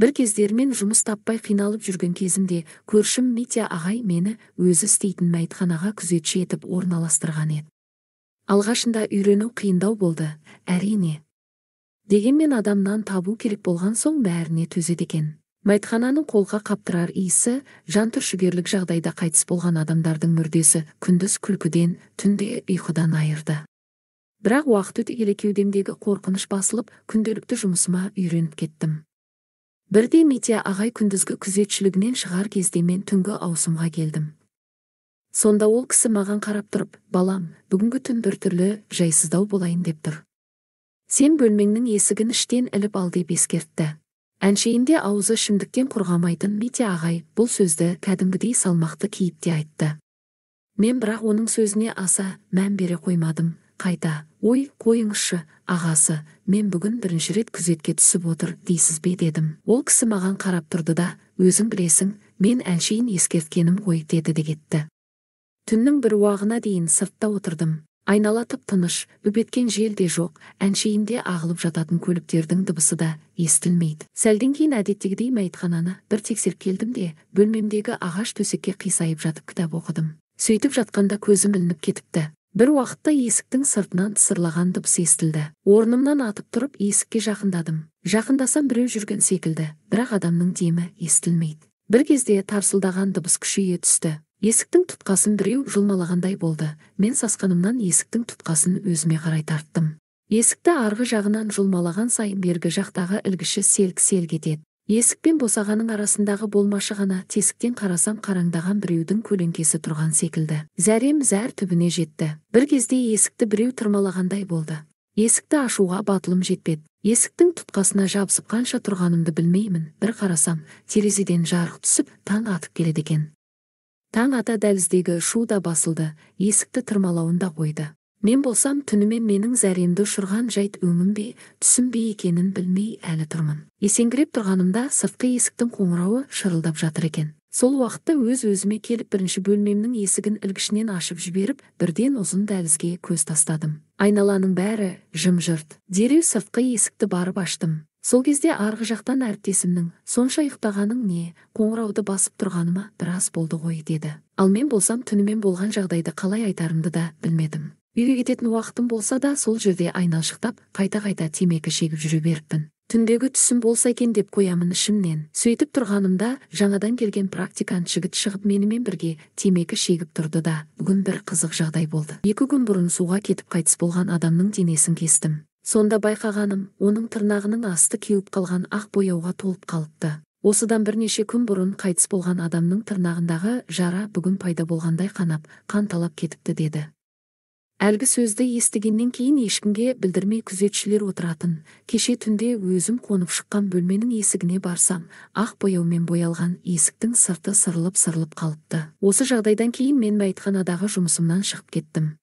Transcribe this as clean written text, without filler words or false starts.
Бір кездері мен жұмыс таппай қиналып жүрген кезімде көршім Митя ағай мені өзі істейтін мәйітханаға күзетші етіп орналастырған еді. Алғашында үйрену қиындау болды, әрине. Дегенмен адамнан табу керек болған соң бәріне төзеді екен. Мәйітхананың қолға қаптырар иісі, жан түршігерлік жағдайда қайтыс болған адамдардың мүрдесі күндіз күлкіден, түнде ұйқыдан айырды. Бірақ уақыт өте келе кеудемдегі қорқыныш басылып, күнделікті жұмысыма үйреніп кеттім. Бірде Митя ағай күндізгі күзетшілігінен шығар кезде мен түнгі ауысымға келдім. Сонда ол кісі маған қарап тұрып, балам, бүгінгі түн біртүрлі жайсыздау болайын деп тұр. Сен бөлмеңнің есігін іштен іліп ал деп ескертті. Әншейінде аузы ішімдіктен құрғамайтын Митя ағай бұл сөзді кәдімгідей салмақты кейіпте айтты. Мен бірақ оның сөзіне аса мән бере қоймадым. Қайта, ой, қойыңызшы, ағасы, мен бүгін бірінші рет күзетке түсіп отыр дейсіз бе дедім. Ол кісі маған қарап тұрды да, өзің білесің, мен әншейін ескерткенім ғой деді де кетті. Түннің бір уағына дейін сыртта отырдым. Айнала тып-тыныш, үбеткен жел де жоқ, әншейінде ағылып жататын көліктердің дыбысы да естілмейді. Сәлден кейін әдеттегідей мәйітхананы бір тексеріп келдім де, бөлмемдегі ағаш төсекке қисайып жатып кітап оқыдым. Сөйтіп жатқанда көзім ілініп кетіпті. Бір уақытта есіктің сыртынан тысырлаған дыбыс естілді. Орнымнан атып тұрып есікке жақындадым. Жақындасам біреу жүрген секілді, бірақ адамның демі естілмейді. Бір кезде тарсылдаған дыбыс күшейе түсті. Есіктің тұтқасын біреу жұлмалағандай болды. Мен сасқанымнан есіктің тұтқасын өзіме қарай тарттым. Есікті арғы жағынан жұлмалаған сайын бергі жақтағы ілгіші селк-селк етеді. Есік пен босағаның арасындағы болмашы ғана тесіктен қарасам қараңдаған біреудің көлеңкесі тұрған секілді. Зәрем зәр түбіне жетті. Бір кезде есікті біреу тырмалағандай болды. Есікті ашуға батылым жетпеді. Есіктің тұтқасына жабысып қанша тұрғанымды білмеймін. Бір қарасам, терезеден жарық түсіп, таң атып келеді екен. Таң ата дәліздегі шу да басылды, есікті тырмалауын да қойды. Мен болсам түнімен менің зәремді ұшырған жайт өңім бе, түсім бе екенін білмей әлі тұрмын. Есеңгіреп тұрғанымда сыртқы есіктің қоңырауы шырылдап жатыр екен. Сол уақытта өз-өзіме келіп бірінші бөлмемнің есігін ілгішінен ашып жіберіп, бірден ұзын дәлізге көз тастадым. Айналаның бәрі жым-жырт. Дереу сыртқы есікті барып аштым. Сол кезде арғы жақтан әріптесімнің сонша ұйықтағаның не, қоңырауды басып тұрғаныма біраз болды ғой деді. Ал мен болсам түнімен болған жағдайды қалай айтарымды да білмедім. Үйге кететін уақытым болса да сол жерде айналшықтап, қайта-қайта темекі шегіп жүре беріппін. Түндегі түсім болса екен деп қоямын ішімнен. Сөйтіп тұрғанымда жаңадан келген практикант жігіт шығып менімен бірге темекі шегіп тұрды да, бүгін бір қызық жағдай болды. 2 күн бұрын суға кетіп қайтыс болған адамның денесін кестім. Сонда байқағаным, оның тырнағының асты кеуіп қалған ақ бояуға толып қалыпты. Осыдан бірнеше күн бұрын қайтыс болған адамның тырнағындағы жара бүгін пайда болғандай қанап, қан талап кетіпті деді. Әлгі сөзді естігеннен кейін ешкімге білдірмей күзетшілер отыратын. Кеше түнде өзім қонып шыққан бөлменің есігіне барсам, ақ бояумен боялған есіктің сырты сырылып қалыпты. Осы жағдайдан кейін мен мәйітханадағы жұмысымнан шығып кеттім.